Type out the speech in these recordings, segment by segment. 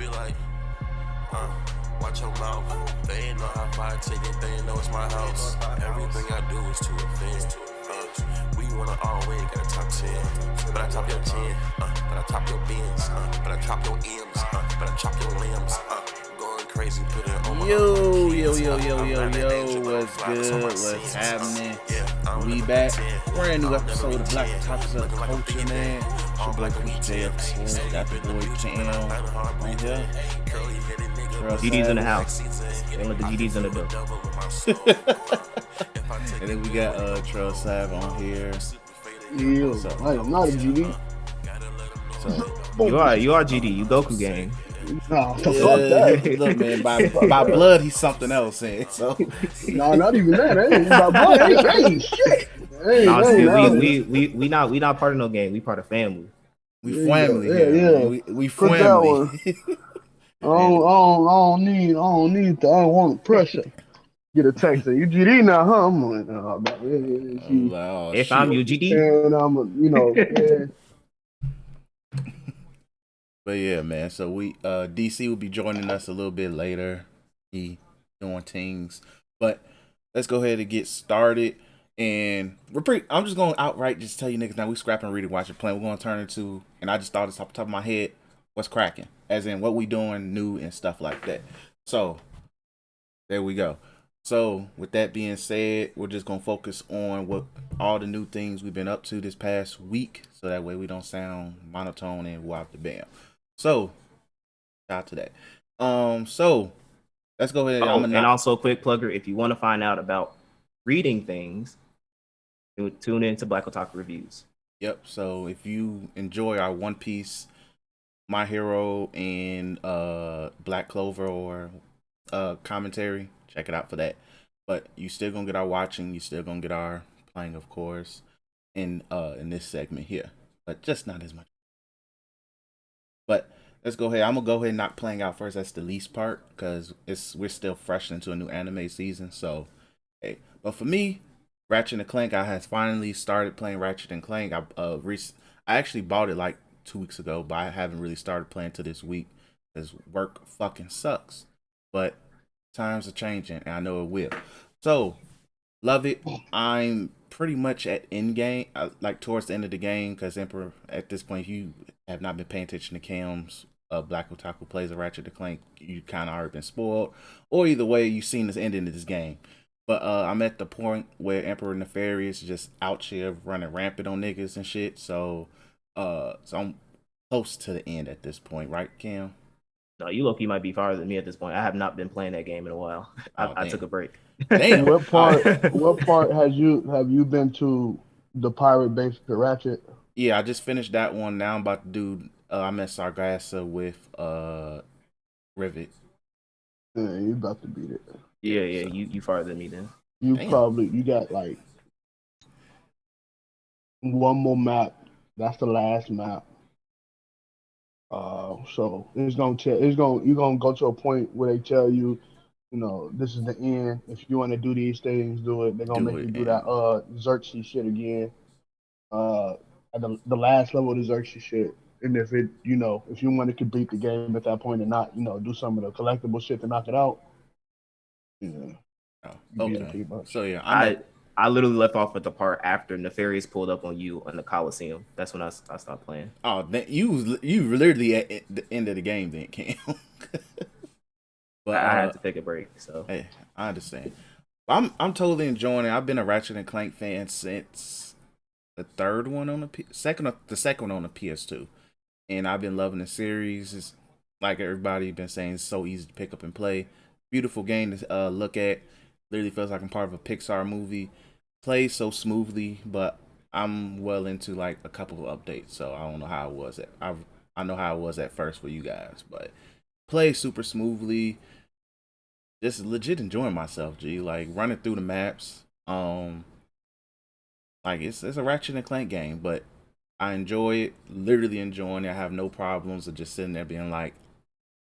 be like, watch your mouth. They ain't know how far I take it, they ain't know it's my house. Everything I do is to offend. We wanna always get a top 10. But I top your 10, but I top your bins, but I top your M's, but I chop your limbs, going crazy, put it on my What's good? What's happening? We back. Brand new episode of Black Otakus of Culture, man. It's your boy Chris JF. Got the boy Cam on here. GD's in the house. Don't let the GD's in the door. And then we got Trail Sav on here. Yeah, I am not a GD. So you are GD. You Goku gang. Nah, fuck that. Look, man, by blood he's something else. So Nah, not even that. Ain't my boy. Ain't shit. We not part of no gang. We part of family. We family. Yeah. We family. I don't want pressure. Get a text that you GD now, huh? I'm like, if I'm you, GD, and I'm, yeah. But yeah, man. So we DC will be joining us a little bit later. He doing things, but let's go ahead and get started. And I'm just going to outright just tell you niggas now we scrapping, reading, watching, playing. We're going to turn into, and I just thought this off the top of my head, what's cracking, as in what we doing new and stuff like that. So there we go. So with that being said, we're just gonna focus on what all the new things we've been up to this past week, so that way we don't sound monotone and wow the bam. So shout out to that. So let's go ahead. and also a quick plugger, if you want to find out about reading things, tune into Black Otaku Reviews. Yep. So if you enjoy our One Piece, My Hero, and Black Clover or commentary, check it out for that. But you still gonna get our watching, you still gonna get our playing, of course, in this segment here, but just not as much. But let's go ahead. I'm gonna go ahead and knock playing out first. That's the least part because we're still fresh into a new anime season. So hey, but for me, Ratchet and Clank, I has finally started playing Ratchet and Clank. I actually bought it like 2 weeks ago, but I haven't really started playing till this week because work fucking sucks. But times are changing, and I know it will. So, love it. I'm pretty much at end game, like towards the end of the game, because Emperor, at this point, if you have not been paying attention to Cam's Black Otaku plays of Ratchet and Clank, you kind of already been spoiled. Or either way, you've seen this ending of this game. But I'm at the point where Emperor Nefarious is just out here running rampant on niggas and shit. So I'm close to the end at this point, right, Cam? No, you low-key might be farther than me at this point. I have not been playing that game in a while. I took a break. Damn. What part have you been to the pirate base to Ratchet? Yeah, I just finished that one. Now I'm about to do I'm at Sargassa with Rivet. Yeah, you about to beat it. Yeah, so. You farther than me then. You got like one more map. That's the last map. So you're gonna go to a point where they tell you, this is the end. If you want to do these things, do it. They're gonna make you do that Xerxes shit again. At the last level of the Xerxes shit. And if it, if you want to complete the game at that point and not, do some of the collectible shit to knock it out. Yeah. Oh, okay. So yeah, I literally left off at the part after Nefarious pulled up on you in the Coliseum. That's when I stopped playing. Oh, you literally at the end of the game then, Cam. But I had to take a break. So hey, I understand. I'm totally enjoying it. I've been a Ratchet and Clank fan since the third one on the second one on the PS2, and I've been loving the series. It's like everybody been saying, it's so easy to pick up and play. Beautiful game to look at. Literally feels like I'm part of a Pixar movie. Plays so smoothly, but I'm well into like a couple of updates, so I don't know how it was I know how it was at first for you guys, but plays super smoothly. Just legit enjoying myself, G. Like running through the maps. Like it's a Ratchet and Clank game, but I enjoy it. Literally enjoying it. I have no problems of just sitting there being like,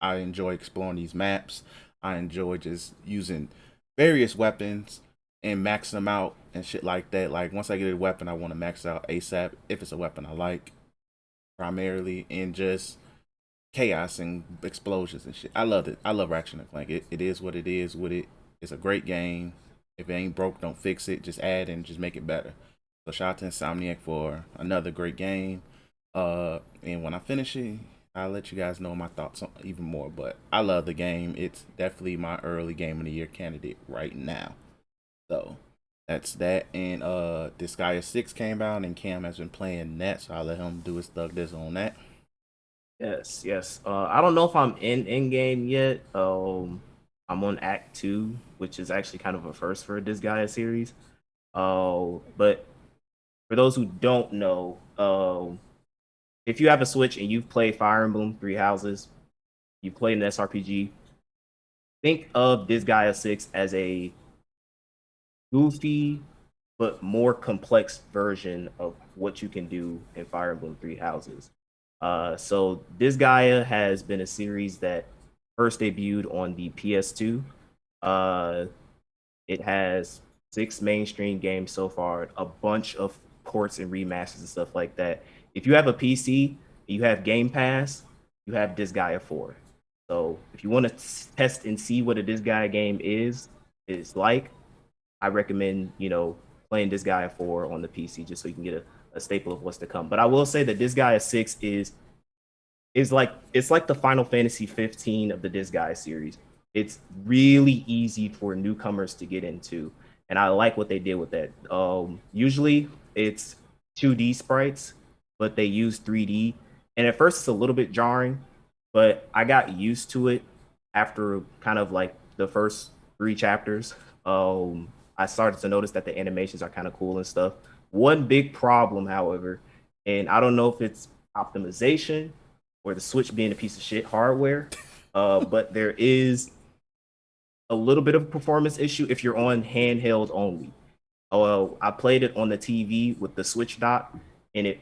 I enjoy exploring these maps. I enjoy just using various weapons and maxing them out and shit like that. Like once I get a weapon, I want to max out ASAP if it's a weapon I like primarily, and just chaos and explosions and shit. I loved it. I love Ratchet and Clank. It is what it is with it. It's a great game. If it ain't broke, don't fix it. Just add and just make it better. So shout out to Insomniac for another great game. And when I finish it, I'll let you guys know my thoughts on even more. But I love the game. It's definitely my early game of the year candidate right now. So that's that. And Disgaea 6 came out and Cam has been playing that, so I'll let him do his thug this on that. Yes, yes. I don't know if I'm in game yet. I'm on Act 2, which is actually kind of a first for this Gaia series. But for those who don't know, if you have a Switch and you've played Fire Emblem Three Houses, you've played an SRPG, think of this Gaia 6 as a goofy but more complex version of what you can do in Fire Emblem Three Houses. So this Gaia has been a series that first debuted on the PS2. Uh, it has 6 mainstream games so far, a bunch of ports and remasters and stuff like that. If you have a PC, you have Game Pass, you have Disgaea 4. So if you want to test and see what a Disgaea game is like, I recommend, playing Disgaea 4 on the PC just so you can get a staple of what's to come. But I will say that Disgaea 6 is like it's like the Final Fantasy 15 of the Disgaea series. It's really easy for newcomers to get into, and I like what they did with that. Usually it's 2D sprites, but they use 3D, and at first it's a little bit jarring, but I got used to it after kind of like the first 3 chapters. I started to notice that the animations are kind of cool and stuff. One big problem, however, and I don't know if it's optimization or the Switch being a piece of shit hardware, but there is a little bit of a performance issue if you're on handheld only. I played it on the TV with the Switch dock, and it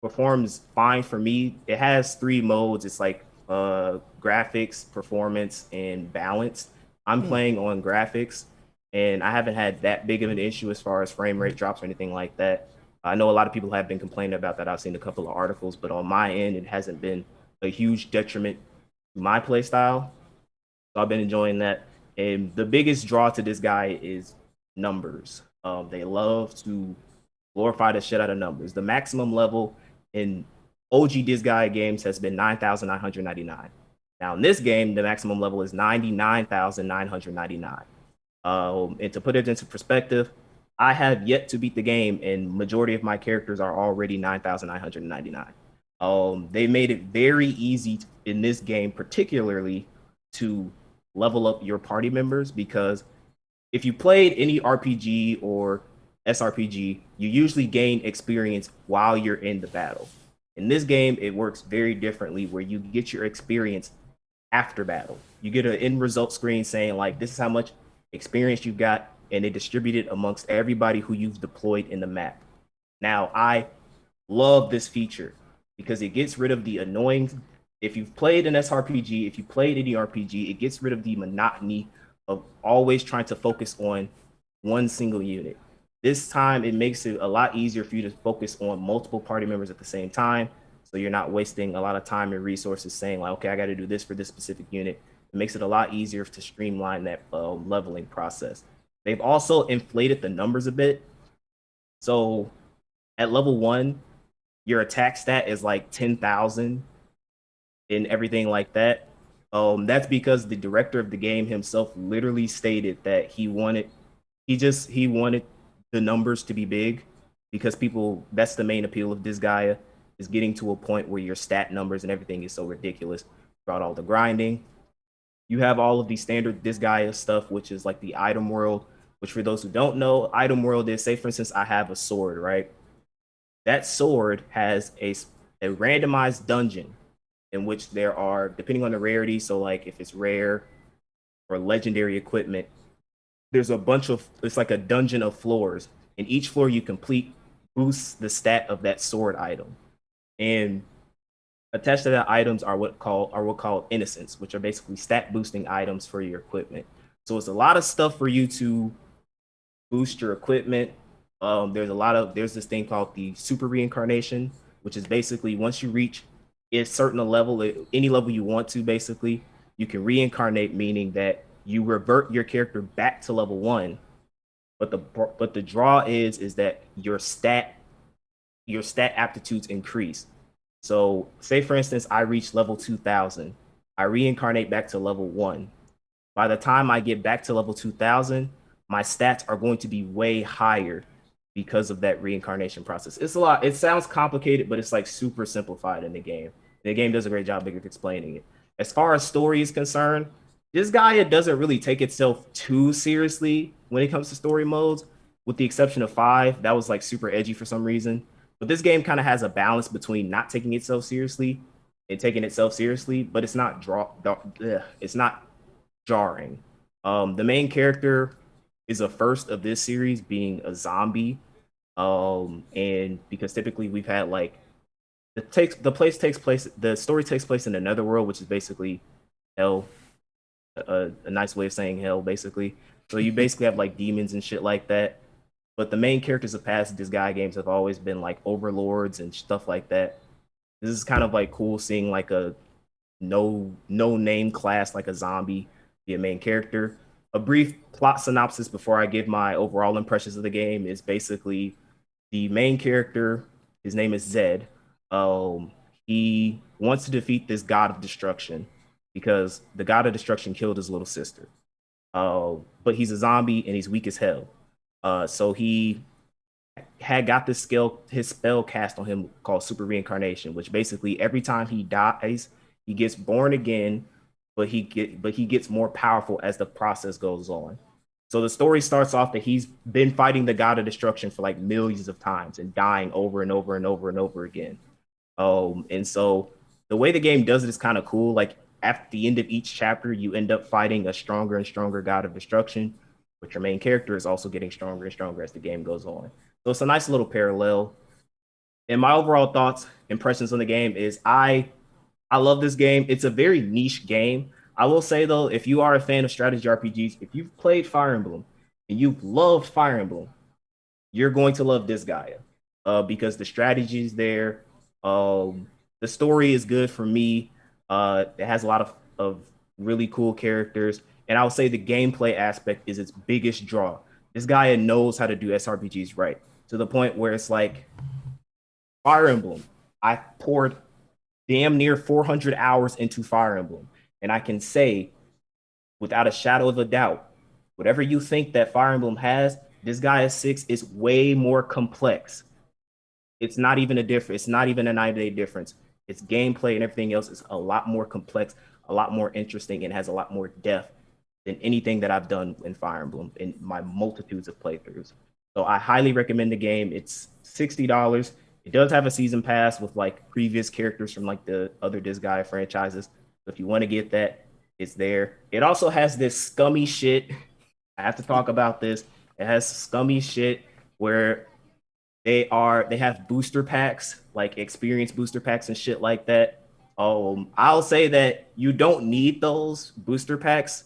performs fine for me. It has 3 modes. It's like graphics, performance, and balance. I'm playing on graphics, and I haven't had that big of an issue as far as frame rate drops or anything like that. I know a lot of people have been complaining about that. I've seen a couple of articles, but on my end, it hasn't been a huge detriment to my play style. So I've been enjoying that. And the biggest draw to this guy is numbers. They love to glorify the shit out of numbers. The maximum level in OG Disgaea games has been 9,999. Now in this game, the maximum level is 99,999. And to put it into perspective, I have yet to beat the game, and majority of my characters are already 9,999. They made it very easy in this game, particularly to level up your party members, because if you played any RPG or SRPG, you usually gain experience while you're in the battle. In this game, it works very differently, where you get your experience after battle. You get an end result screen saying, like, this is how much experience you've got, and they distribute it amongst everybody who you've deployed in the map. Now, I love this feature because it gets rid of the annoying. If you've played an SRPG, if you played any RPG, it gets rid of the monotony of always trying to focus on one single unit. This time, it makes it a lot easier for you to focus on multiple party members at the same time. So you're not wasting a lot of time and resources saying, like, okay, I got to do this for this specific unit. It makes it a lot easier to streamline that leveling process. They've also inflated the numbers a bit. So at level 1, your attack stat is like 10,000 and everything like that. That's because the director of the game himself literally stated that he wanted the numbers to be big, because that's the main appeal of this Gaia, is getting to a point where your stat numbers and everything is so ridiculous throughout all the grinding. You have all of the standard Disgaea stuff, which is like the item world, which for those who don't know, item world is, say for instance, I have a sword, right? That sword has a randomized dungeon in which there are, depending on the rarity, so like if it's rare or legendary equipment, there's it's like a dungeon of floors, and each floor you complete boosts the stat of that sword item. And attached to that items are what called innocents, which are basically stat boosting items for your equipment. So it's a lot of stuff for you to boost your equipment. There's this thing called the super reincarnation, which is basically once you reach a certain level, any level you want to, basically, you can reincarnate, meaning that you revert your character back to level 1. But the draw is that your stat aptitudes increase. So, say for instance, I reach level 2000, I reincarnate back to level 1. By the time I get back to level 2000, my stats are going to be way higher because of that reincarnation process. It's a lot. It sounds complicated, but it's like super simplified in the game. The game does a great job of explaining it. As far as story is concerned, this guy doesn't really take itself too seriously when it comes to story modes, with the exception of 5. That was like super edgy for some reason. But this game kind of has a balance between not taking itself seriously and taking itself seriously, but it's not jarring. The main character is a first of this series being a zombie. And because typically we've had like the story takes place in another world, which is basically hell, a nice way of saying hell, basically. So you basically have like demons and shit like that. But the main characters of past Disgaea games have always been like overlords and stuff like that. This is kind of like cool seeing like a no name class like a zombie be a main character. A brief plot synopsis before I give my overall impressions of the game is basically the main character. His name is Zed. Um, he wants to defeat this god of destruction because the god of destruction killed his little sister. But he's a zombie and he's weak as hell. So he had got his spell cast on him called Super Reincarnation, which basically every time he dies, he gets born again, but he gets more powerful as the process goes on. So the story starts off that he's been fighting the god of destruction for like millions of times and dying over and over and over and over again. And so the way the game does it is kind of cool. Like at the end of each chapter, you end up fighting a stronger and stronger god of destruction, but your main character is also getting stronger and stronger as the game goes on. So it's a nice little parallel. And my overall thoughts, impressions on the game is I love this game. It's a very niche game. I will say though, if you are a fan of strategy RPGs, if you've played Fire Emblem and you've loved Fire Emblem, you're going to love this guy, because the strategy is there. The story is good for me. It has a lot of really cool characters, and I would say the gameplay aspect is its biggest draw. This guy knows how to do SRPGs right, to the point where it's like Fire Emblem. I poured damn near 400 hours into Fire Emblem, and I can say without a shadow of a doubt, whatever you think that Fire Emblem has, this guy is 6 is way more complex. It's not even a difference. It's not even a 90-day difference. Its gameplay and everything else is a lot more complex, a lot more interesting, and has a lot more depth than anything that I've done in Fire Emblem in my multitudes of playthroughs. So I highly recommend the game. It's $60. It does have a season pass with like previous characters from like the other Disgaea franchises. So if you want to get that, it's there. It also has this scummy shit. I have to talk about this. It has scummy shit where they have booster packs, like experience booster packs and shit like that. I'll say that you don't need those booster packs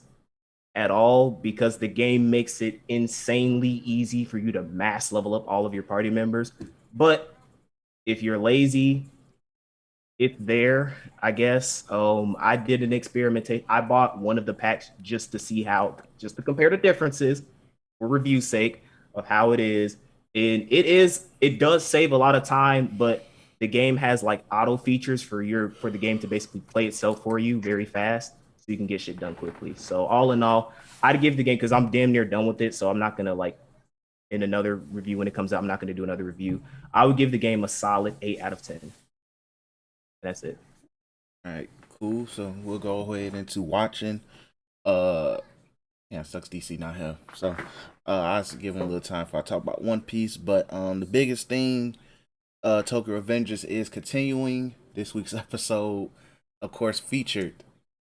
at all because the game makes it insanely easy for you to mass level up all of your party members. But if you're lazy, it's there, I guess. I did an experimentation. I bought one of the packs just to see just to compare the differences for review sake of how it is. And it does save a lot of time, but the game has like auto features for the game to basically play itself for you very fast, so you can get shit done quickly. So all in all, I'd give the game, because I'm damn near done with it, so I'm not gonna like in another review when it comes out. I'm not gonna do another review. I would give the game a solid 8 out of 10. That's it. All right, cool. So we'll go ahead into watching. Yeah, sucks DC not here. So I was giving a little time for I talk about One Piece, but the biggest thing, Tokyo Avengers is continuing. This week's episode, of course, featured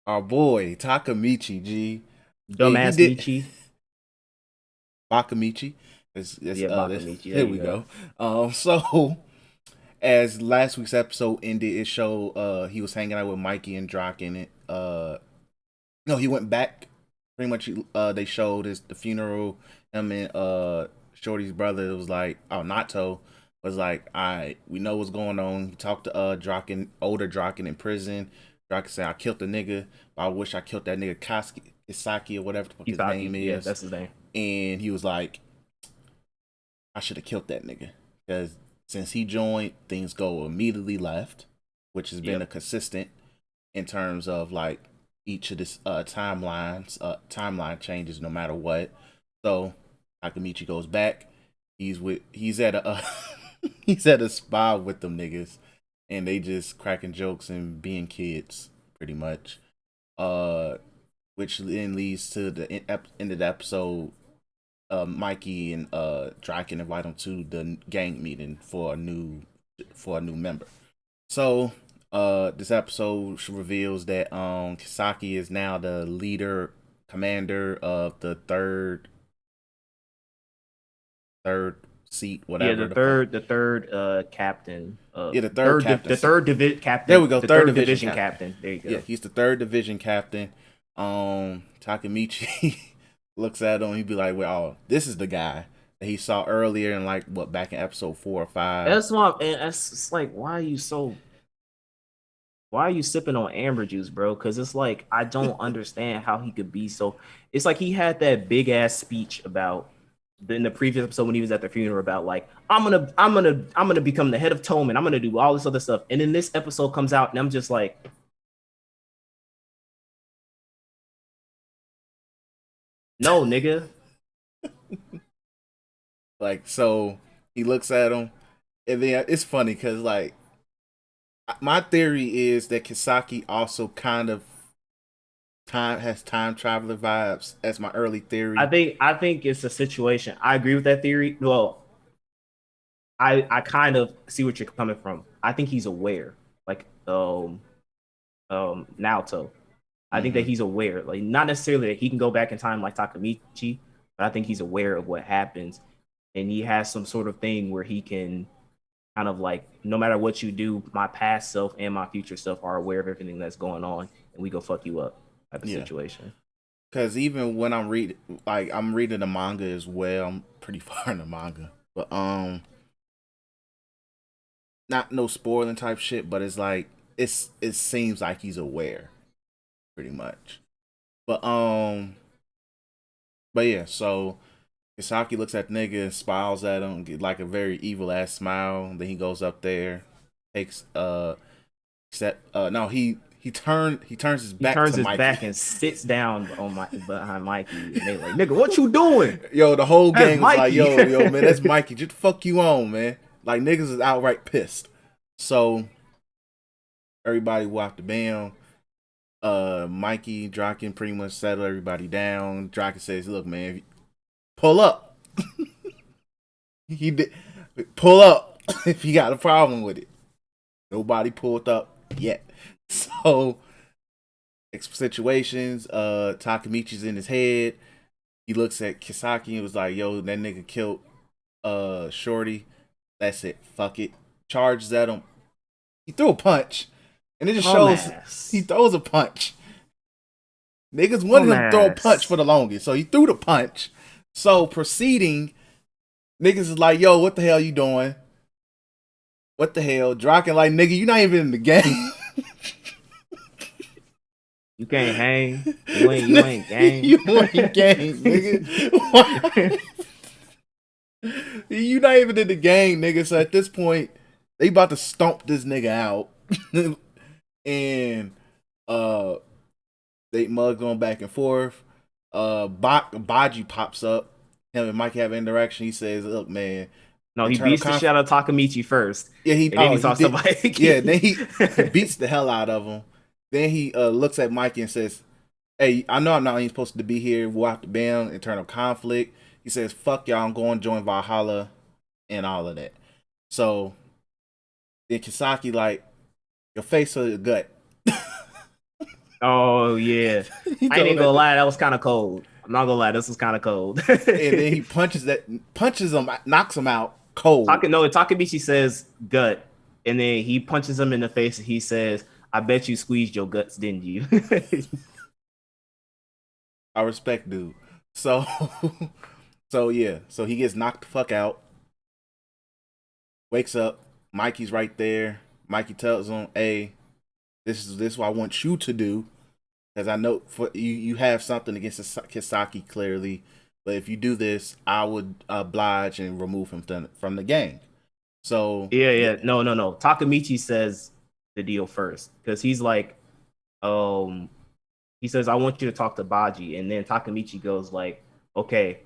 our boy Takamichi G. Dumbass Michi. Bakamichi. Bakamichi. Here we go. So as last week's episode ended, it showed he was hanging out with Mikey and Drock in it. No, he went back. Pretty much, they showed the funeral. Him and Shorty's brother. It was like, Nato was like, all right, we know what's going on. He talked to Draken, older Draken in prison. Draken said, I killed the nigga, but I wish I killed that nigga Kisaki or whatever the fuck his Isagi, name yeah, is. that's his name. And he was like, I should have killed that nigga. Because since he joined, things go immediately left, which has been a consistent in terms of like each of this timeline changes no matter what. So Takamichi goes back. He's at a he's at a spa with them niggas, and they just cracking jokes and being kids pretty much. Which then leads to the end of the episode. Mikey and Draken invite him to the gang meeting for a new member. So this episode reveals that Kisaki is now the leader, commander of the third seat, whatever. Yeah, the third captain. Yeah, the third captain. The third division captain. There we go. The third division captain. There you go. Yeah, he's the third division captain. Takamichi looks at him. He'd be like, "Well, this is the guy that he saw earlier in like back in episode 4 or 5." That's why, and it's like, why are you sipping on amber juice, bro? Because it's like, I don't understand how he could be so. It's like he had that big ass speech about in the previous episode when he was at the funeral about like, I'm gonna become the head of Tome and I'm gonna do all this other stuff. And then this episode comes out and I'm just like, no, nigga. Like, so he looks at him, and then it's funny because like my theory is that Kisaki also kind of has time traveler vibes. That's my early theory. I think it's a situation. I agree with that theory. Well, I kind of see what you're coming from. I think he's aware, like Naoto. I think that he's aware, like not necessarily that he can go back in time like Takamichi, but I think he's aware of what happens, and he has some sort of thing where he can kind of like, no matter what you do, my past self and my future self are aware of everything that's going on, and we go fuck you up type of situation. Because even when I'm reading the manga as well, I'm pretty far in the manga, but not no spoiling type shit, but it's like it seems like he's aware, pretty much. But yeah, so Kisaki looks at the nigga and smiles at him, get like a very evil ass smile. Then he goes up there, takes no, he turns his back. He turns to his Mikey. back and sits down on behind Mikey, and they like, nigga, what you doing? Yo, the whole gang was like, Mikey. yo, man, that's Mikey. Just fuck you on, man. Like niggas is outright pissed. So everybody walked the bam. Mikey, Draken pretty much settle everybody down. Draken says, look, man, pull up. He did pull up if you got a problem with it. Nobody pulled up yet. So situations, Takamichi's in his head. He looks at Kisaki and was like, yo, that nigga killed Shorty. That's it. Fuck it. Charges at him. He threw a punch. And it just shows he throws a punch. Niggas wanted him to throw a punch for the longest. So he threw the punch. So proceeding, niggas is like, yo, what the hell you doing? What the hell? Draken like, nigga, you not even in the game. You can't hang. You ain't gang. You ain't gang, nigga. You not even in the game, nigga. So at this point, they about to stomp this nigga out. And they mug going back and forth. Baji pops up. Him and Mikey have an interaction. He says, look, man. No, he beats the shit out of Takamichi first. Yeah, he talks to Mikey. Yeah, then he beats the hell out of him. Then he looks at Mikey and says, hey, I know I'm not even supposed to be here. We'll have to ban internal conflict. He says, fuck y'all, I'm going to join Valhalla and all of that. So then Kisaki like, your face or your gut? Oh, yeah. I ain't even gonna lie, that was kind of cold. I'm not gonna lie, this was kind of cold. And then he punches him, knocks him out cold. Takamichi says gut, and then he punches him in the face and he says, I bet you squeezed your guts, didn't you? I respect dude. So yeah. So he gets knocked the fuck out. Wakes up, Mikey's right there. Mikey tells him, "Hey, this is what I want you to do, because I know for you have something against Kisaki clearly, but if you do this, I would oblige and remove him from the gang." So Yeah. No. Takamichi says the deal first because he's like, he says, "I want you to talk to Baji," and then Takamichi goes like, "Okay,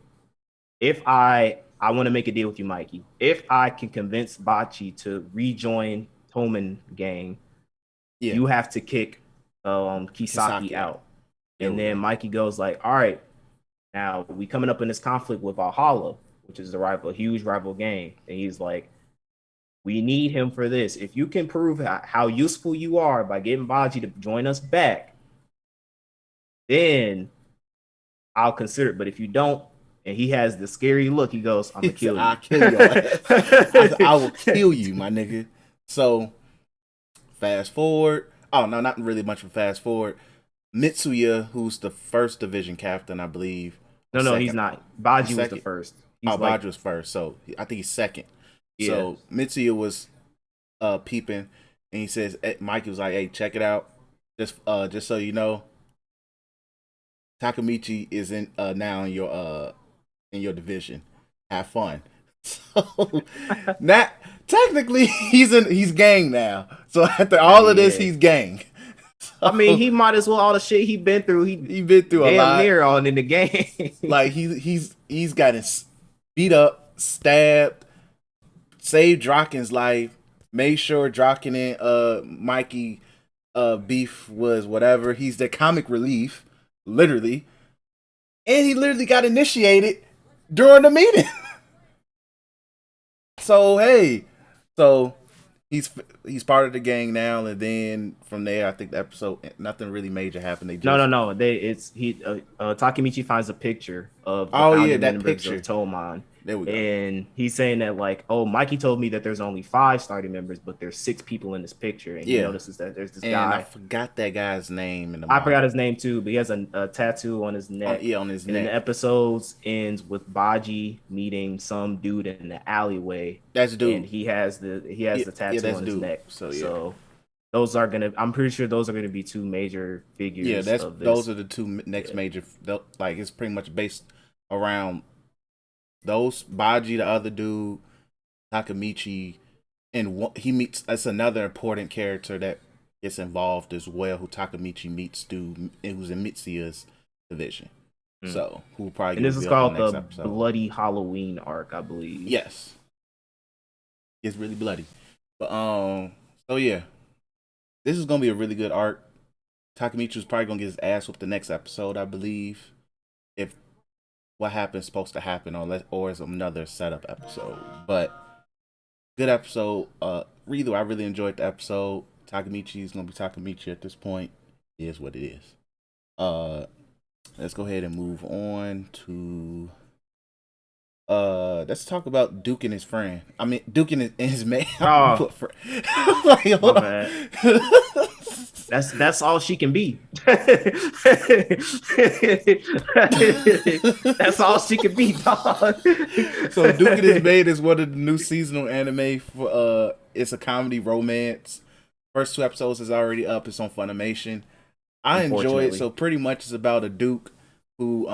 if I want to make a deal with you, Mikey. If I can convince Bachi to rejoin Toman gang, yeah, you have to kick Kisaki Kisaki out. out." There And we then go. Mikey goes like, "All right, now we coming up in this conflict with Valhalla, which is a huge rival gang." And he's like, "We need him for this. If you can prove how useful you are by getting Baji to join us back, then I'll consider it. But if you don't," and he has the scary look, he goes, "I'm gonna He said, kill "I'll you." kill your ass. I will kill you, my nigga." So fast forward. Oh no, not really much of a fast forward. Mitsuya, who's the first division captain, I believe, or No, he's second. not. He's Baji was the second. first. Oh, He's like, Baji was first, so I think he's second. yeah. So Mitsuya was peeping, and he says, Mikey was like, "Hey, check it out. Just so you know, Takamichi is in now in your division. Have fun." So not technically he's gang now. So after I all of mean, this, yeah. he's gang. I mean, So he might as well all the shit he been through. He he been through a damn lot. near on in the game. Like he's gotten beat up, stabbed, saved Draken's life, made sure Draken and Mikey beef was whatever. He's the comic relief, literally. And he literally got initiated during the meeting. So hey, so he's he's part of the gang now, and then from there, I think the episode nothing really major happened. They just No. Takemichi finds a picture of the oh yeah, founding that members picture. of Toman, There we go. and he's saying that like, "Oh, Mikey told me that there's only 5 starting members, but there's 6 people in this picture." And he Yeah, notices that there's this and I guy. forgot that guy's name in the I forgot manga. his name too, but he has a tattoo on his neck. On his And then the neck. episodes ends with Baji meeting some dude in the alleyway. That's dude. And he has the tattoo that's on his dude. neck. So yeah. So those are gonna. I'm pretty sure those are gonna be 2 major figures. Yeah, of this. those are the 2 next major. Like it's pretty much based around those Baji, the other dude, Takamichi, and he meets. That's another important character that gets involved as well. Who Takamichi meets through, who's in Mitsuya's division. So who probably and this is called the Bloody Halloween arc, I believe. Yes, it's really bloody, but so yeah, this is gonna be a really good arc. Takamichi's probably gonna get his ass whooped the next episode, I believe. If what happens supposed to happen, or is another setup episode. But good episode. Either I really enjoyed the episode. Takamichi is gonna be Takamichi at this point. It is what it is. Let's go ahead and move on to let's talk about Duke and his friend. I mean Duke and his man. Oh. Like, hold on. That's all she can be. That's all she can be, dog. So Duke and His Maid is one of the new seasonal anime for it's a comedy romance. First 2 episodes is already up. It's on Funimation. I enjoy it. So pretty much it's about a Duke who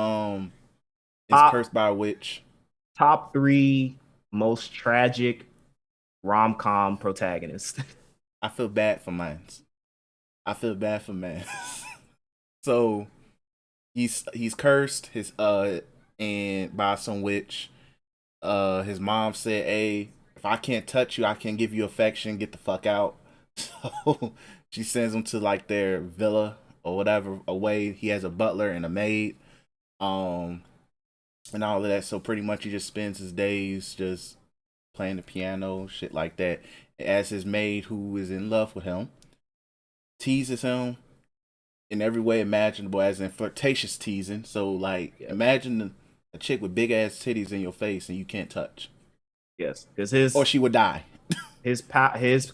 is cursed by a witch. Top 3 most tragic rom-com protagonists. I feel bad for mine. So he's cursed and by some witch. His mom said, "Hey, if I can't touch you, I can't give you affection. Get the fuck out." So she sends him to like their villa or whatever away. He has a butler and a maid, and all of that. So pretty much he just spends his days just playing the piano, shit like that. As his maid, who is in love with him, teases him in every way imaginable, as in flirtatious teasing. So like, imagine a chick with big ass titties in your face and you can't touch. Yes, because or she would die. His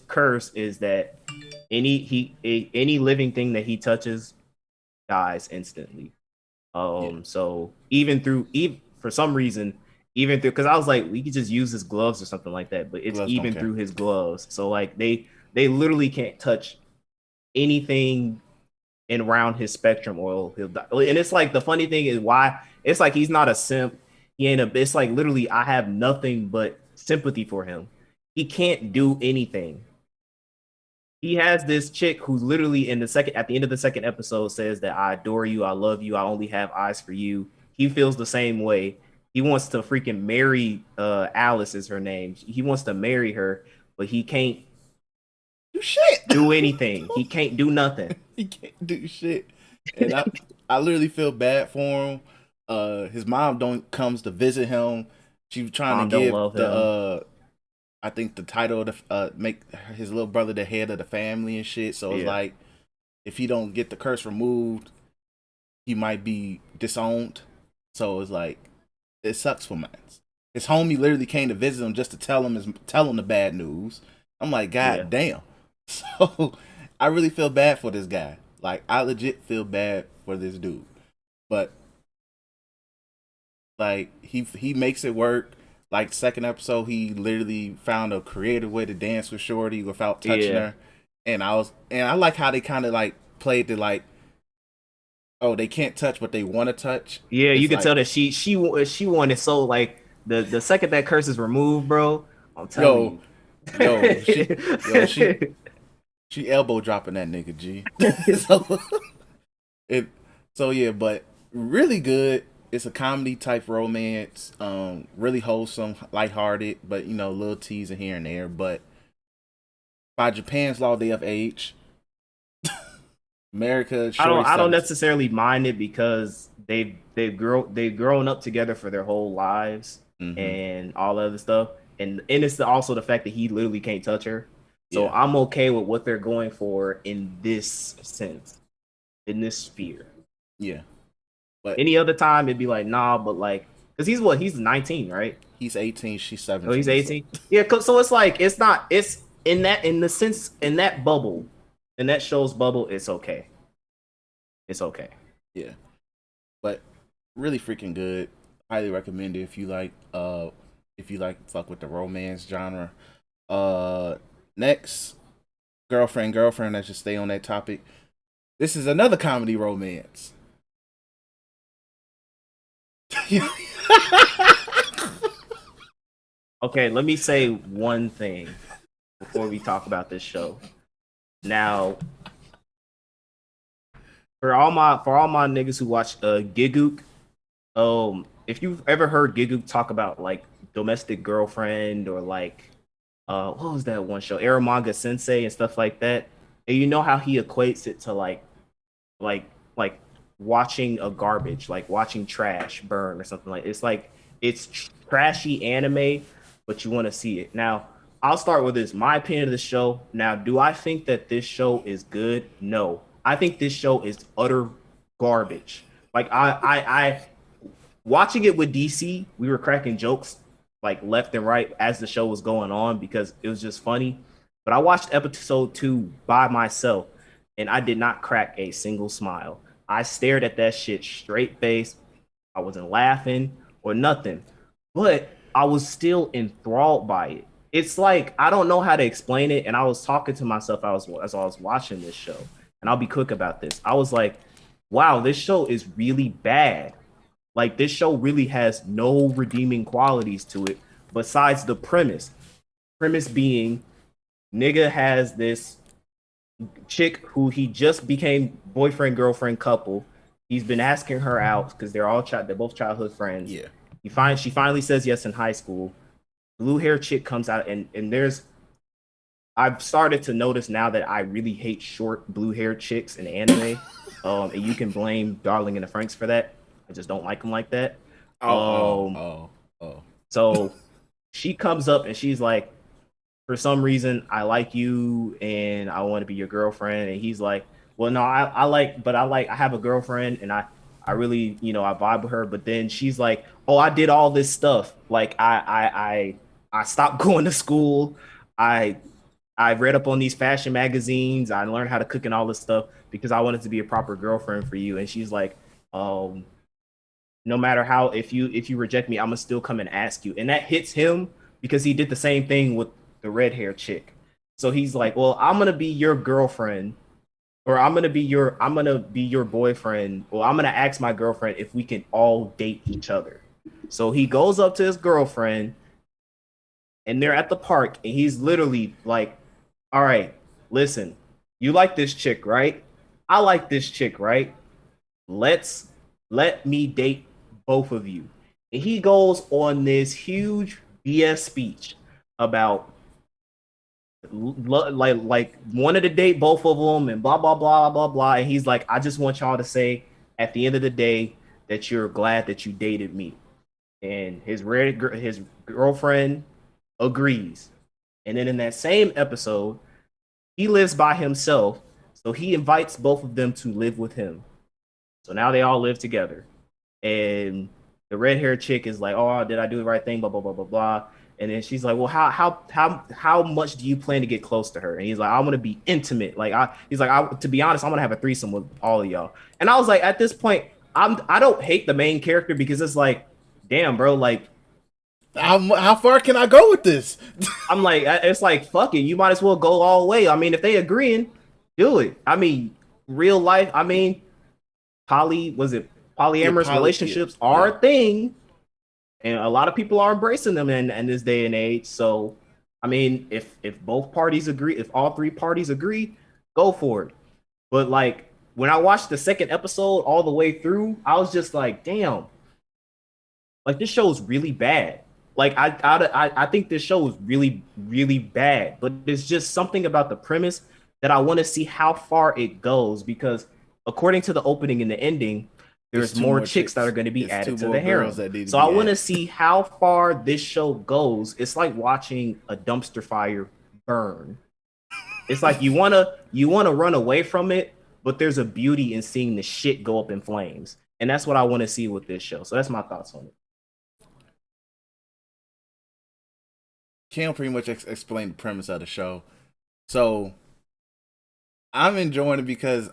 curse is that any living thing that he touches dies instantly. So even for some reason, even through, because I was like, we could just use his gloves or something like that, but it's Gloves don't even care. through his gloves. So like they literally can't touch anything and around his spectrum or he'll die. And it's like the funny thing is why it's like he's not a simp. He ain't a. It's like literally I have nothing but sympathy for him. He can't do anything. He has this chick who's literally in the second at the end of the second episode says that I adore you, I love you, I only have eyes for you. He feels the same way. He wants to freaking marry Alice is her name. He wants to marry her, but he can't Do shit. do anything. He can't do nothing. He can't do shit. And I literally feel bad for him. His mom don't comes to visit him. She was trying to Mom don't give love the him. I think the title of the make his little brother the head of the family and shit. So it's Yeah. like if he don't get the curse removed, he might be disowned. So it's like it sucks for Mans. His homie literally came to visit him just to tell him the bad news. I'm like, Yeah. God damn. So I really feel bad for this guy. Like I legit feel bad for this dude. But like he makes it work. Like second episode, he literally found a creative way to dance with Shorty without touching Yeah. her. And I like how they kind of like played the like, oh, they can't touch but they want to touch. Yeah, you It's could like, tell that she wanted so like the second that curse is removed, bro. I'm telling yo, you. yo, she elbow dropping that nigga G. So it so yeah, but really good. It's a comedy type romance, really wholesome, lighthearted, but little teasing here and there. But by Japan's law, they of age. America, shorty I don't 17. necessarily mind it because they've grown up together for their whole lives Mm-hmm. and all other stuff. And it's also the fact that he literally can't touch her. So Yeah, I'm okay with what they're going for in this sense, in this sphere. yeah. But Any other time it'd be like, nah, but like because he's 19, right? he's 18, she's Oh, he's 17. So 18. Yeah, so it's like it's not it's in the sense in that bubble, in that show's bubble, it's okay. It's okay. yeah, but really freaking good. Highly recommend it if you like fuck with the romance genre. Uh, next, girlfriend. Let's just stay on that topic. This is another comedy romance. Okay, let me say one thing before we talk about this show. Now, for all my niggas who watch Gigook, if you've ever heard Gigook talk about like domestic girlfriend or like what was that one show, Aramanga Sensei and stuff like that, and you know how he equates it to like like watching a garbage, like watching trash burn or something like it's trashy anime, but you want to see it. Now, I'll start with this. My opinion of the show. Now, do I think that this show is good? No. I think this show is utter garbage. Like I watching it with DC, we were cracking jokes like left and right as the show was going on because it was just funny. But I watched episode 2 by myself and I did not crack a single smile. I stared at that shit straight face. I wasn't laughing or nothing, but I was still enthralled by it. It's like I don't know how to explain it, and I was talking to myself as I was watching this show, and I'll be quick about this. I was like, "Wow, this show is really bad. Like this show really has no redeeming qualities to it besides the premise. Premise being, nigga has this chick who he just became boyfriend girlfriend couple. He's been asking her out because they're both childhood friends. Yeah, She finally says yes in high school. Blue hair chick comes out and there's I've started to notice now that I really hate short blue hair chicks in anime. And you can blame Darling in the Franks for that. I just don't like them like that. oh, Um, oh. so she comes up and she's like, for some reason I like you and I want to be your girlfriend. And he's like, well, no, I have a girlfriend and I really, I vibe with her. But then she's like, oh, I did all this stuff. Like I stopped going to school. I I read up on these fashion magazines. I learned how to cook and all this stuff because I wanted to be a proper girlfriend for you. And she's like, um, no matter how, if you reject me, I'm gonna still come and ask you. And that hits him because he did the same thing with the red hair chick. So he's like, well, I'm gonna be your girlfriend, or I'm gonna be your boyfriend, or I'm gonna ask my girlfriend if we can all date each other. So he goes up to his girlfriend, and they're at the park, and he's literally like, all right, listen, you like this chick, right? I like this chick, right? Let's let me date both of you. And he goes on this huge BS speech about like wanted to date both of them and blah blah blah blah blah. And he's like, I just want y'all to say at the end of the day that you're glad that you dated me. And his girlfriend agrees. And then in that same episode, he lives by himself, so he invites both of them to live with him. So now they all live together. And the red haired chick is like, "Oh, did I do the right thing?" Blah blah blah blah blah. And then she's like, "Well, how much do you plan to get close to her?" And he's like, "I want to be intimate. He's like, to be honest, I'm gonna have a threesome with all of y'all." And I was like, at this point, I don't hate the main character because it's like, damn, bro, like how far can I go with this? I'm like, it's like, fuck it, you might as well go all the way. I mean, if they agreeing, do it. I mean, real life. I mean, polyamorous relationships are a thing, and a lot of people are embracing them in this day and age. So I mean, if both parties agree, if all three parties agree, go for it. But like when I watched the second episode all the way through, I was just like, damn, like this show is really bad. Like I think this show is really really bad, but it's just something about the premise that I want to see how far it goes, because according to the opening and the ending, there's more chicks that are going to be added to the harem. So I want to see how far this show goes. It's like watching a dumpster fire burn. It's like you wanna run away from it, but there's a beauty in seeing the shit go up in flames, and that's what I want to see with this show. So that's my thoughts on it. Cam pretty much explained the premise of the show. So I'm enjoying it because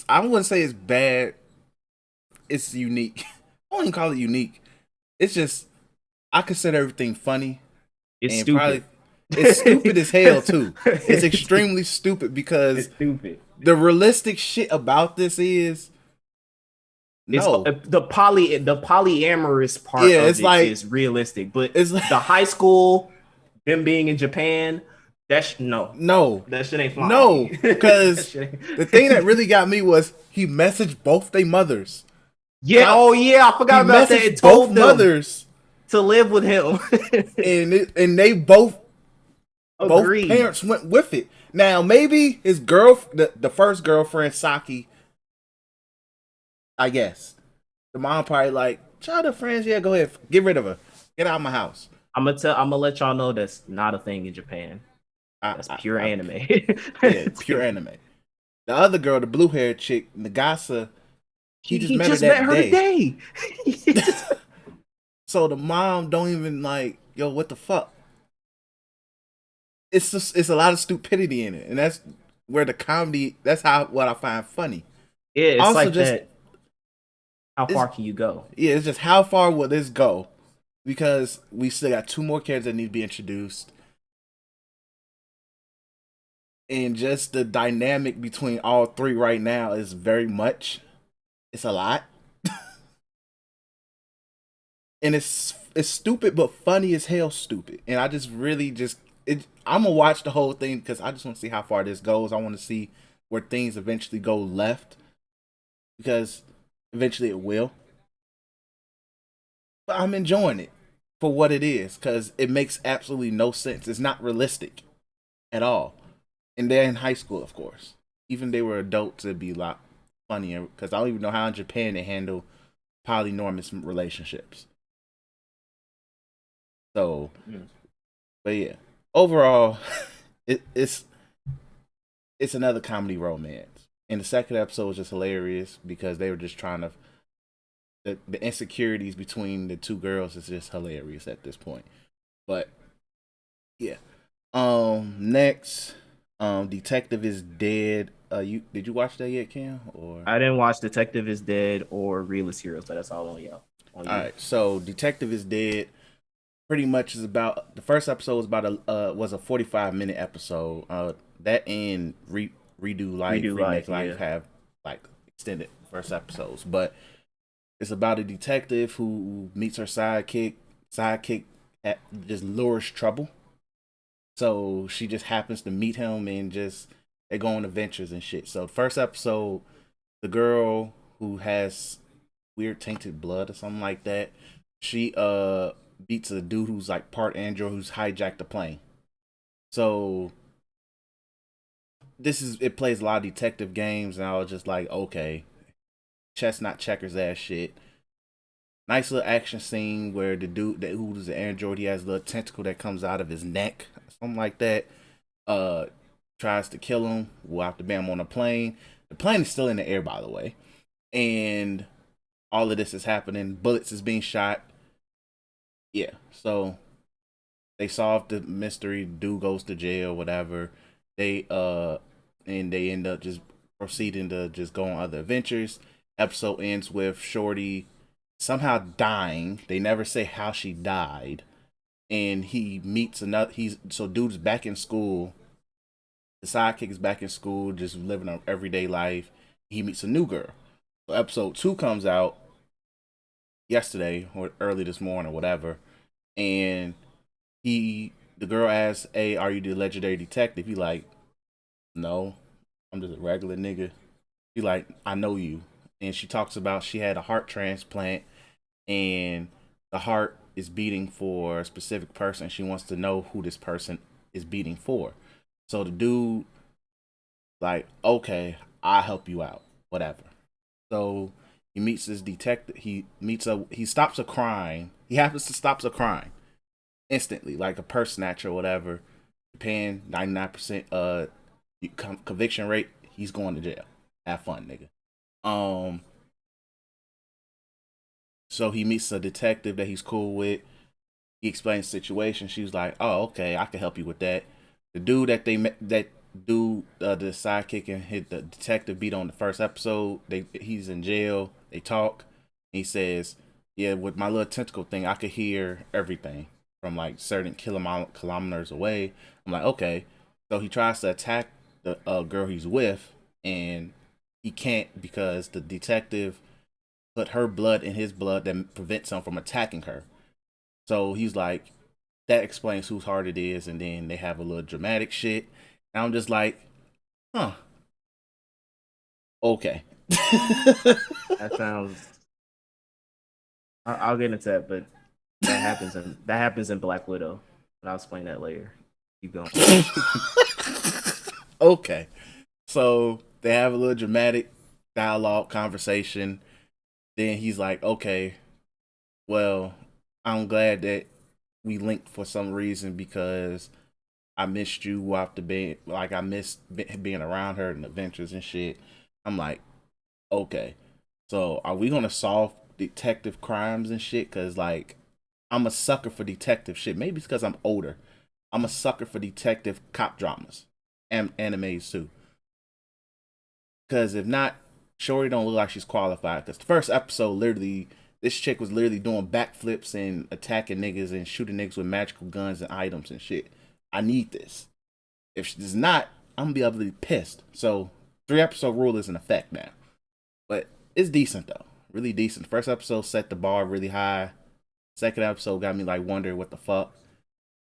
I wouldn't say it's bad. It's unique. I wouldn't call it unique. It's just I consider everything funny. It's stupid. It's stupid as hell too. It's extremely stupid because it's stupid. The realistic shit about this is no. It's, the polyamorous part of it like, is realistic, but it's like, the high school, them being in Japan, no, that shit ain't flying. No, because the thing that really got me was he messaged both their mothers. Yeah, I forgot about that. It told both mothers to live with him, and they both parents went with it. Now maybe his the first girlfriend Saki, I guess the mom probably like childhood friends. Yeah, go ahead, get rid of her, get out of my house. I'm gonna let y'all know that's not a thing in Japan. That's pure anime. Yeah, pure anime. The other girl, the blue haired chick, Nagasa, he just met her today. So the mom don't even like, yo, what the fuck? It's a lot of stupidity in it, and that's where the comedy. That's what I find funny. Yeah, it's also like just, that. How far can you go? Yeah, it's just how far will this go? Because we still got 2 more characters that need to be introduced. And just the dynamic between all 3 right now is very much. It's a lot. And it's stupid, but funny as hell stupid. And I just really I'm going to watch the whole thing because I just want to see how far this goes. I want to see where things eventually go left. Because eventually it will. But I'm enjoying it for what it is because it makes absolutely no sense. It's not realistic at all. And they're in high school, of course. Even if they were adults, it'd be a lot funnier because I don't even know how in Japan they handle polynormous relationships. So, but yeah, overall, it's another comedy romance. And the second episode was just hilarious because they were just trying to the insecurities between the 2 girls is just hilarious at this point. But yeah, next. Detective is Dead. you did you watch that yet, Cam? Or I didn't watch Detective is Dead or Realist Heroes, so that's all on y'all. On all you. right, so Detective is Dead. Pretty much is about the first episode was about a 45-minute episode. That and redo life, Redo remake Life, life yeah. have like extended first episodes, but it's about a detective who meets her sidekick. Sidekick just lures trouble, so she just happens to meet him and just they go on adventures and shit. So first episode, the girl who has weird tainted blood or something like that, she beats a dude who's like part android who's hijacked the plane. So it plays a lot of detective games, and I was just like, okay, chess not checkers ass shit. Nice little action scene where the dude that who's an android, he has a little tentacle that comes out of his neck, something like that. Uh, Tries to kill him while after bam on a plane. The plane is still in the air, by the way, and all of this is happening. Bullets is being shot. Yeah, so they solve the mystery. Dude goes to jail, whatever. They and they end up just proceeding to just go on other adventures. Episode ends with Shorty somehow dying. They never say how she died. And he meets another. Dude's back in school. The sidekick is back in school, just living an everyday life. He meets a new girl. So episode 2 comes out yesterday or early this morning or whatever, and the girl asks, "Hey, are you the legendary detective?" He like, "No, I'm just a regular nigga." He like, "I know you," and she talks about she had a heart transplant and the heart is beating for a specific person. She wants to know who this person is beating for. So the dude like, "Okay, I'll help you out, whatever." So he meets this detective. He stops a crime. He happens to stops a crime instantly, like a purse snatcher or whatever. Paying 99% conviction rate. He's going to jail. Have fun, nigga. Um, so he meets a detective that he's cool with. He explains the situation. She was like, "Oh, okay, I can help you with that." The dude that they met, that dude, the sidekick and hit the detective beat on the first episode. He's in jail. They talk. He says, "Yeah, with my little tentacle thing, I could hear everything from like certain kilometers away." I'm like, okay. So he tries to attack the girl he's with, and he can't because the detective put her blood in his blood that prevents him from attacking her. So he's like, that explains whose heart it is, and then they have a little dramatic shit. And I'm just like, huh, okay. That sounds. I'll get into that, but that happens in Black Widow, but I'll explain that later. Keep going. Okay. So they have a little dramatic dialogue conversation. Then he's like, okay, well, I'm glad that we linked for some reason because I missed you after being like I missed being around her and adventures and shit. I'm like, okay, so are we gonna solve detective crimes and shit? Cause like I'm a sucker for detective shit. Maybe it's because I'm older. I'm a sucker for detective cop dramas and animes too. Cause if not, Shorty don't look like she's qualified. Cause the first episode, literally, this chick was literally doing backflips and attacking niggas and shooting niggas with magical guns and items and shit. I need this. If she's not, I'm gonna be able to be pissed. So 3 episode rule is in effect now. But it's decent though. Really decent. First episode set the bar really high. Second episode got me like wondering what the fuck.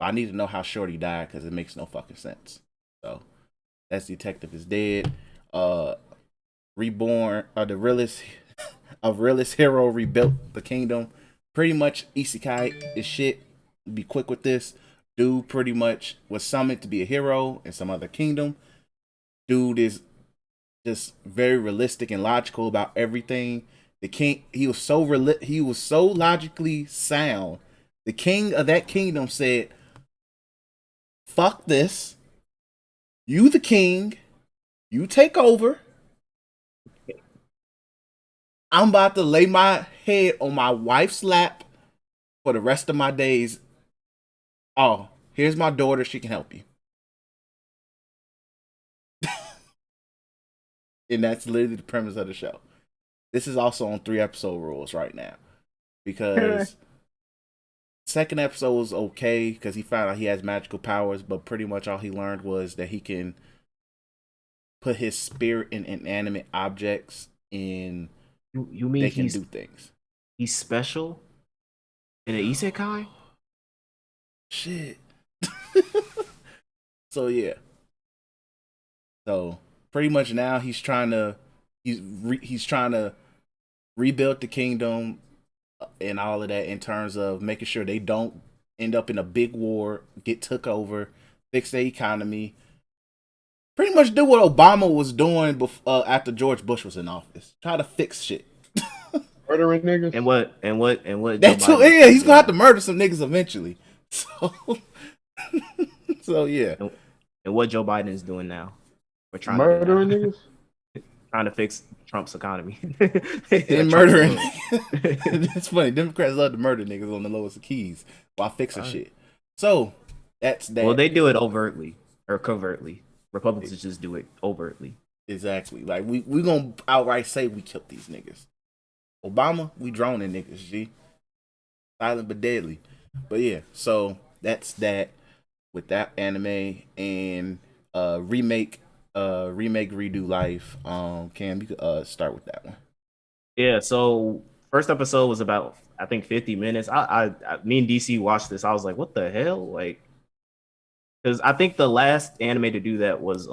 I need to know how Shorty died because it makes no fucking sense. So that's Detective is Dead. Uh Reborn the realest of realest hero rebuilt the kingdom. Pretty much Isekai is shit. Be quick with this. Dude pretty much was summoned to be a hero in some other kingdom. Dude is just very realistic and logical about everything. The king, he was so logically sound. The king of that kingdom said, "Fuck this. You the king. You take over. I'm about to lay my head on my wife's lap for the rest of my days. Oh, here's my daughter. She can help you." And that's literally the premise of the show. This is also on 3 episode rules right now because second episode was okay because he found out he has magical powers, but pretty much all he learned was that he can put his spirit in inanimate objects and You mean they can do things. he's special in an isekai? Shit. So yeah. So pretty much now he's trying to rebuild the kingdom and all of that in terms of making sure they don't end up in a big war, get took over, fix the economy. Pretty much do what Obama was doing after George Bush was in office. Try to fix shit. Murdering niggas. And what That too. Yeah, he's gonna have to murder some niggas eventually. So, so yeah. And what Joe Biden is doing now. We're trying Murdering niggas. Trying to fix Trump's economy. And murdering. It's funny. Democrats love to murder niggas on the lowest of keys while fixing shit. So that's that. Well, they do it overtly or covertly. Republicans just do it overtly. Exactly. Like we gonna outright say we killed these niggas. Obama, we droning niggas, G. Silent but deadly. But yeah, so that's that with that anime and remake redo life. Cam, you could start with that one. Yeah, so first episode was about I think 50 minutes. Me and DC watched this. I was like, what the hell? Like, because I think the last anime to do that was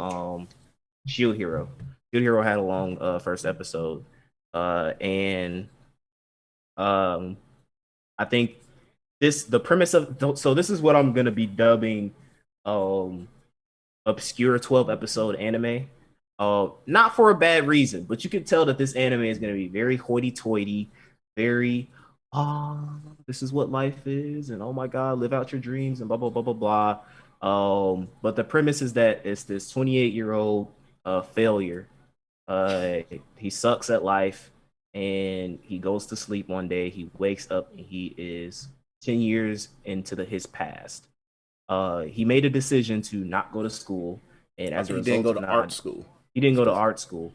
Shield Hero. Shield Hero had a long first episode. And I think the premise of so this is what I'm gonna be dubbing obscure 12 episode anime. Not for a bad reason, but you can tell that this anime is gonna be very hoity-toity, very this is what life is, and oh my god, live out your dreams and blah blah blah blah blah. But the premise is that it's this 28-year-old failure. He sucks at life, and he goes to sleep one day. He wakes up and he is 10 years into his past. He made a decision to not go to school, and as a result, he didn't go to art school. He didn't go to art school.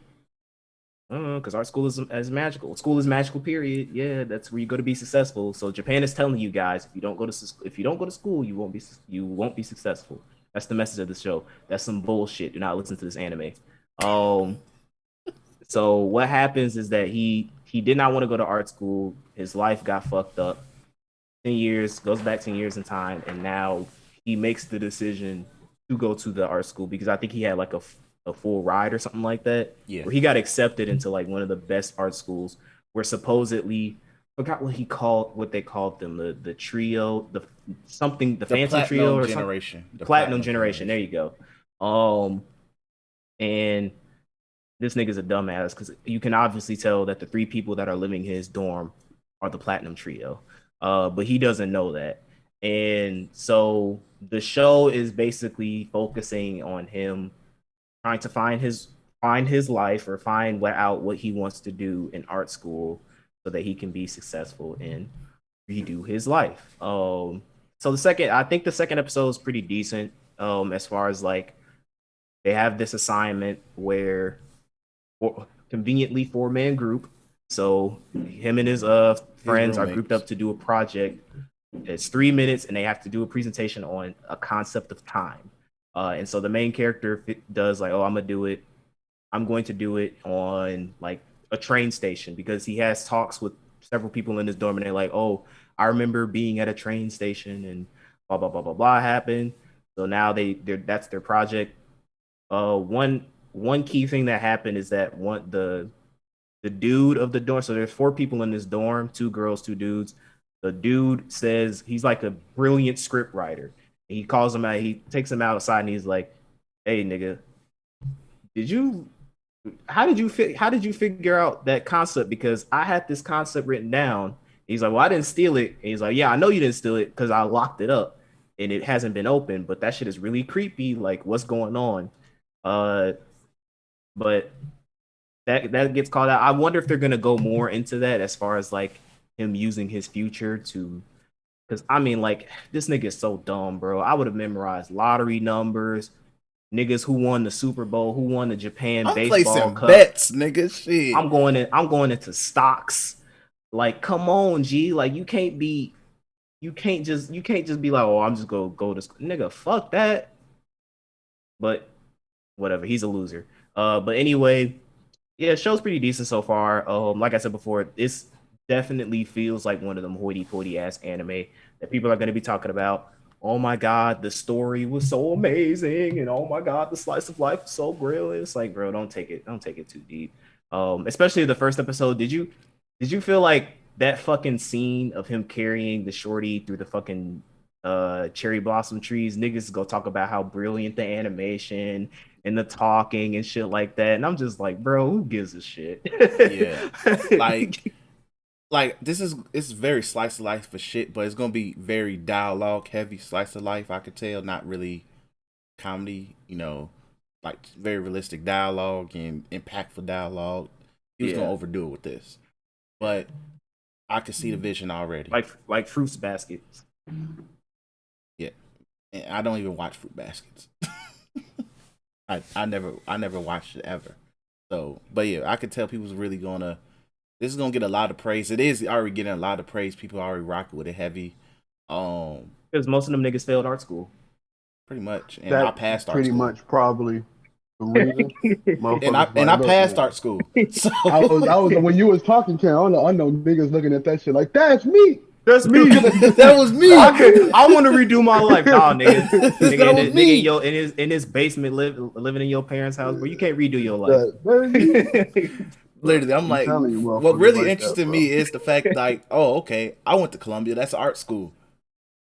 Because art school is magical. School is magical. Period. Yeah, that's where you go to be successful. So Japan is telling you guys, if you don't go to school, you won't be successful. That's the message of the show. That's some bullshit. Do not listen to this anime. So what happens is that he did not want to go to art school. His life got fucked up. 10 years goes back 10 years in time, and now he makes the decision to go to the art school because I think he had like a full ride or something like that. Yeah. Where he got accepted into like one of the best art schools where supposedly forgot what they called them, the trio, the fancy trio or generation. The platinum generation. There you go. And this nigga's a dumbass because you can obviously tell that the 3 people that are living in his dorm are the platinum trio. But he doesn't know that. And so the show is basically focusing on him trying to find his life or find out what he wants to do in art school so that he can be successful and redo his life. So I think the second episode is pretty decent. As far as like they have this assignment where conveniently 4-man group. So him and his friends are grouped up to do a project. It's 3 minutes and they have to do a presentation on a concept of time. And so the main character does like, I'm going to do it on like a train station because he has talks with several people in his dorm and they're like, oh, I remember being at a train station and blah, blah, blah, blah, blah happened. So now that's their project. One key thing that happened is that the dude of the dorm, so there's 4 people in this dorm, 2 girls, 2 dudes. The dude says he's like a brilliant script writer. He calls him out. He takes him outside and he's like, "Hey, nigga, how did you figure out that concept? Because I had this concept written down." He's like, "Well, I didn't steal it." And he's like, "Yeah, I know you didn't steal it because I locked it up and it hasn't been opened. But that shit is really creepy. Like, what's going on?" But that gets called out. I wonder if they're gonna go more into that as far as like him using his future to. Because, I mean, like, this nigga is so dumb, bro. I would have memorized lottery numbers, niggas who won the Super Bowl, who won the Japan I'm baseball placing cup. bets, nigga. Shit. I'm going into stocks. Like, come on, G. Like, you can't just be like, oh, I'm just gonna go to school. Nigga, fuck that. But whatever, he's a loser. But anyway, yeah, show's pretty decent so far. Like I said before, this definitely feels like one of them hoity-toity ass anime that people are going to be talking about. Oh my god, the story was so amazing, and oh my god, the slice of life was so brilliant. It's like, bro, don't take it too deep. Especially the first episode. Did you feel like that fucking scene of him carrying the shorty through the fucking cherry blossom trees? Niggas go talk about how brilliant the animation and the talking and shit like that. And I'm just like, bro, who gives a shit? Yeah. Like it's very slice of life for shit, but it's gonna be very dialogue heavy slice of life. I could tell, not really comedy. Like very realistic dialogue and impactful dialogue. He was gonna overdo it with this, but I could see the vision already. Like Fruits Baskets. Yeah, and I don't even watch Fruit Baskets. I never watched it ever. So, but yeah, I could tell people's really gonna. This is gonna get a lot of praise. It is already getting a lot of praise. People are already rocking with it heavy. Because most of them niggas failed art school. Pretty much, and I passed art pretty school. much probably the reason. and I passed art school. So I was when you was talking, Ken. I know niggas looking at that shit like that's me. That's me. That was me. I want to redo my life, nah, nigga. Nigga in his basement, living in your parents' house, where you can't redo your life. Literally, I'm like, what really interested me is the fact, like, oh, okay, I went to Columbia. That's art school.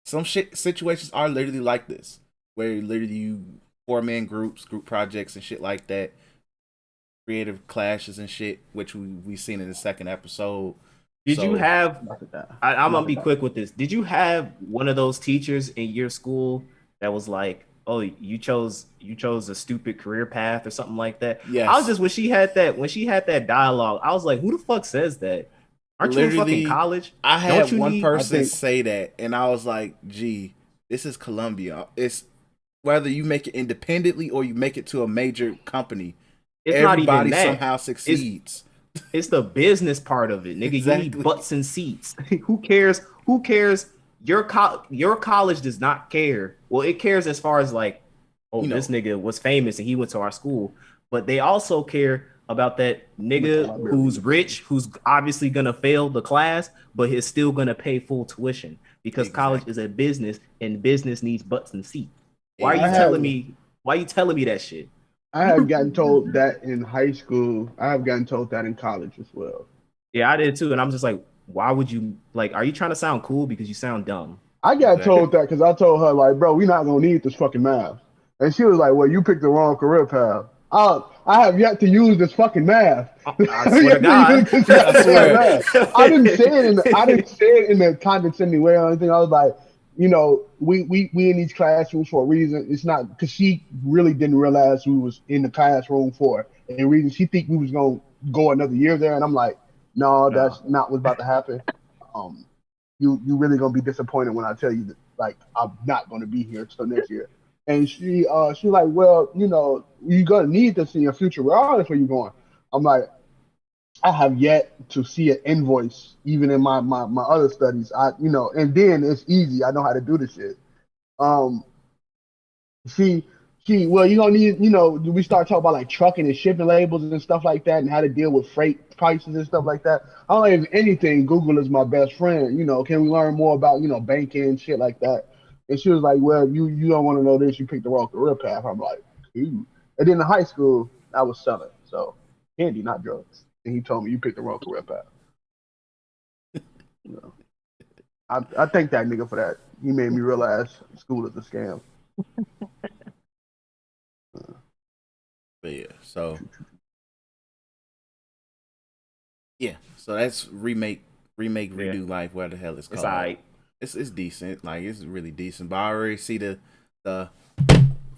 Some situations are literally like this, where literally you 4-man group projects and shit like that, creative clashes and shit, which we seen in the second episode. Did you have? I'm gonna be quick with this. Did you have one of those teachers in your school that was like, "Oh, you chose a stupid career path or something like that"? Yes. I was just when she had that dialogue, I was like, "Who the fuck says that? Aren't you in fucking college?" I had one person say that, and I was like, "Gee, this is Columbia. It's whether you make it independently or you make it to a major company, everybody somehow succeeds." It's the business part of it, nigga. Exactly. You need butts and seats. Who cares? Your college does not care. Well, it cares as far as like, this nigga was famous and he went to our school. But they also care about that nigga who's rich, who's obviously gonna fail the class, but is still gonna pay full tuition because college is a business and business needs butts and seats. Why are you telling me that shit? I have gotten told that in high school. I have gotten told that in college as well. Yeah, I did too. And I'm just like, why would you are you trying to sound cool because you sound dumb? I got told that because I told her, like, bro, we're not gonna need this fucking math. And she was like, well, you picked the wrong career path. I have yet to use this fucking math. I swear to God. I didn't say it in a condescending way or anything. I was like, we in these classrooms for a reason. It's not because she really didn't realize we was in the classroom for a reason. She think we was gonna go another year there, and I'm like, no, that's not what's about to happen. You really gonna be disappointed when I tell you that, like, I'm not gonna be here till next year. And she like, well, you're gonna need this in your future regardless where you're going. I'm like, I have yet to see an invoice, even in my other studies. And then it's easy. I know how to do this shit. Well, you're gonna need, we start talking about like trucking and shipping labels and stuff like that and how to deal with freight prices and stuff like that. I don't have anything. Google is my best friend. Can we learn more about, banking and shit like that? And she was like, well, you don't want to know this. You picked the wrong career path. I'm like, ooh. And then in high school, I was selling. So candy, not drugs. And he told me you picked the wrong career path. I thank that nigga for that. He made me realize school is a scam. But yeah, so that's remake redo life. What the hell it's called? It's alright. It's decent. Like, it's really decent. But I already see the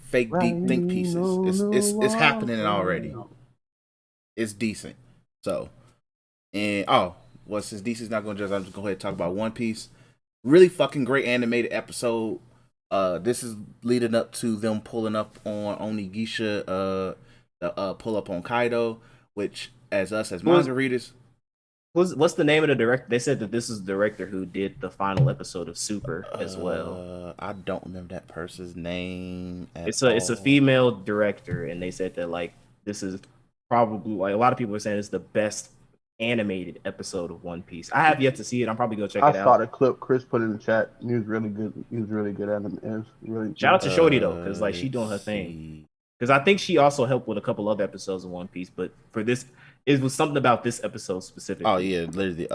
fake deep think pieces. It's happening already. It's decent. So, and since DC's not going to judge, I'm just going to go ahead and talk about One Piece. Really fucking great animated episode. This is leading up to them pulling up on Onigisha, the pull up on Kaido, which as manga readers. What's the name of the director? They said that this is the director who did the final episode of Super as well. I don't remember that person's name. It's a female director, and they said that like this is probably like a lot of people are saying it's the best animated episode of One Piece. I have yet to see it. I'm probably gonna check it out. I saw the clip Chris put in the chat. He was really good. He was really good at him. Shout out to Shorty though, because like she doing her thing. Because I think she also helped with a couple other episodes of One Piece, but for this, it was something about this episode specifically. Oh yeah, literally.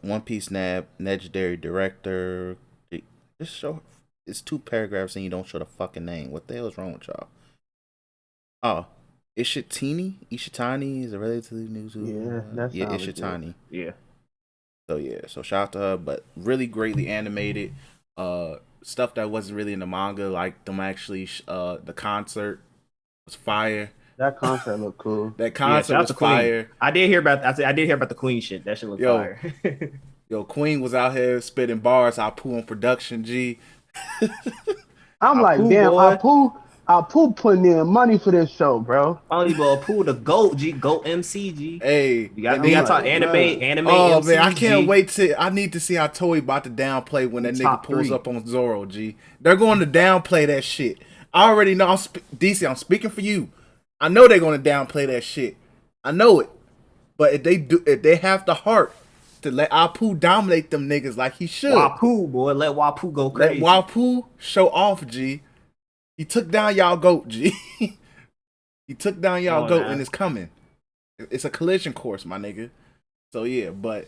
One Piece legendary director. Just show. It's 2 paragraphs and you don't show the fucking name. What the hell is wrong with y'all? Oh, Ishitani is a relatively new. Ishitani. Yeah. So shout out to her, but really greatly animated. Stuff that wasn't really in the manga, like them actually. The concert was fire. That concert looked cool. That concert was fire. I did hear about the Queen shit. That shit looked fire. Yo, Queen was out here spitting bars. Apu on production, G. I'm like, damn, Apu putting in money for this show, bro. Only Apu the GOAT, G, GOAT MC, G. Hey, we got talk anime. Oh MC, man, I can't G. wait I need to see how Toei about to downplay when that nigga pulls up on Zoro, G. They're going to downplay that shit. I already know. DC, I'm speaking for you. I know they're going to downplay that shit. I know it. But if they have the heart to let Apu dominate them niggas like he should. Wapu, boy, let Wapu go crazy. Let Wapu show off, G. He took down y'all GOAT, G. He took down y'all GOAT and it's coming. It's a collision course, my nigga. So yeah, but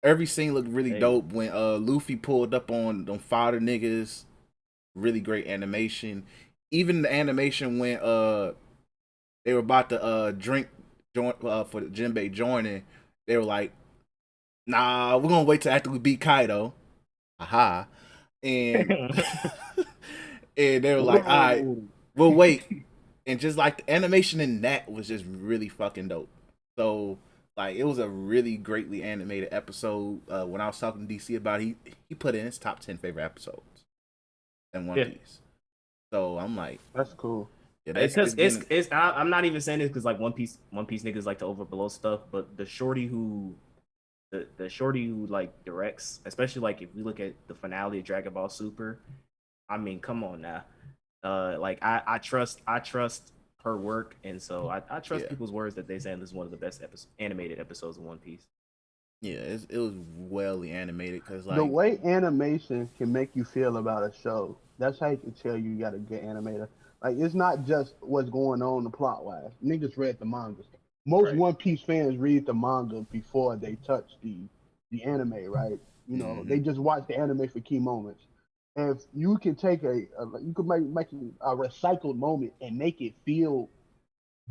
every scene looked really dope when Luffy pulled up on them fodder niggas. Really great animation. Even the animation when they were about to drink for the Jinbei joining, they were like, nah, we're gonna wait till after we beat Kaido. Aha. And and they were like, all right, we'll wait. And just like the animation in that was just really fucking dope. So like it was a really greatly animated episode. When I was talking to DC about it, he put in his top 10 favorite episodes in One Piece. So I'm like, that's cool. Yeah, I'm not even saying this because like One Piece niggas like to overblow stuff, but the shorty who like directs, especially like if we look at the finale of Dragon Ball Super, I mean, come on now. Like I trust her work, and so I trust people's words that they saying this is one of the best animated episodes of One Piece. Yeah, it was well animated because like the way animation can make you feel about a show. That's how you can tell you got a good animator. Like it's not just what's going on the plot wise. Niggas read the manga. Most One Piece fans read the manga before they touch the anime, right? You know, they just watch the anime for key moments. And if you can take you could make a recycled moment and make it feel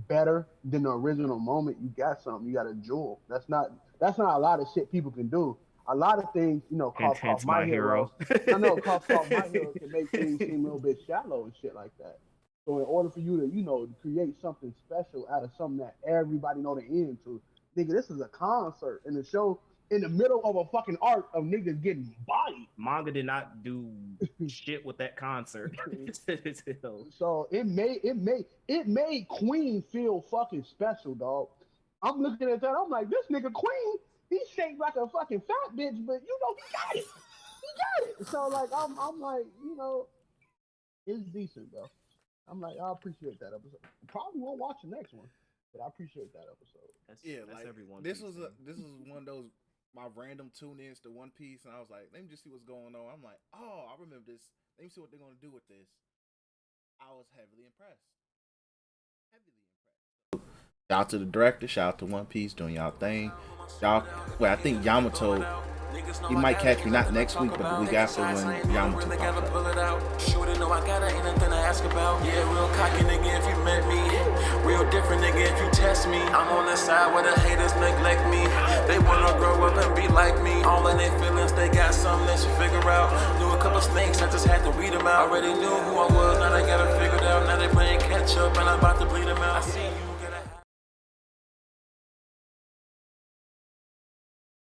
better than the original moment, you got something. You got a jewel. That's not a lot of shit people can do. A lot of things, you know, cough my hero. I know cough my hero can make things seem a little bit shallow and shit like that. So in order for you to, you know, create something special out of something that everybody know the end to, nigga, this is a concert in the show in the middle of a fucking arc of niggas getting bodied. Manga did not do shit with that concert. So it made Queen feel fucking special, dog. I'm looking at that, I'm like, this nigga Queen, he's shaped like a fucking fat bitch, but you know he got it. He got it. So like I'm like, you know, it's decent though. I'm like, I appreciate that episode. Probably won't watch the next one, but I appreciate that episode. That's like everyone. This was one of those my random tune-ins to One Piece, and I was like, let me just see what's going on. I'm like, oh, I remember this. Let me see what they're gonna do with this. I was heavily impressed. Shout out to the director. Shout out to One Piece doing y'all thing. I think Yamato. He might catch me not next week, but the week after when Yamato pops up. Sure to know I got ain't nothing to ask about. Yeah, real cocky nigga if you met me. Real different nigga if you test me. I'm on the side where the haters neglect me. They wanna grow up and be like me. All in their feelings, they got something they should figure out. Knew a couple snakes, I just had to weed them out. Already knew who I was, now they got it figured out. Now they playing catch up and I'm about to bleed them out. I see you.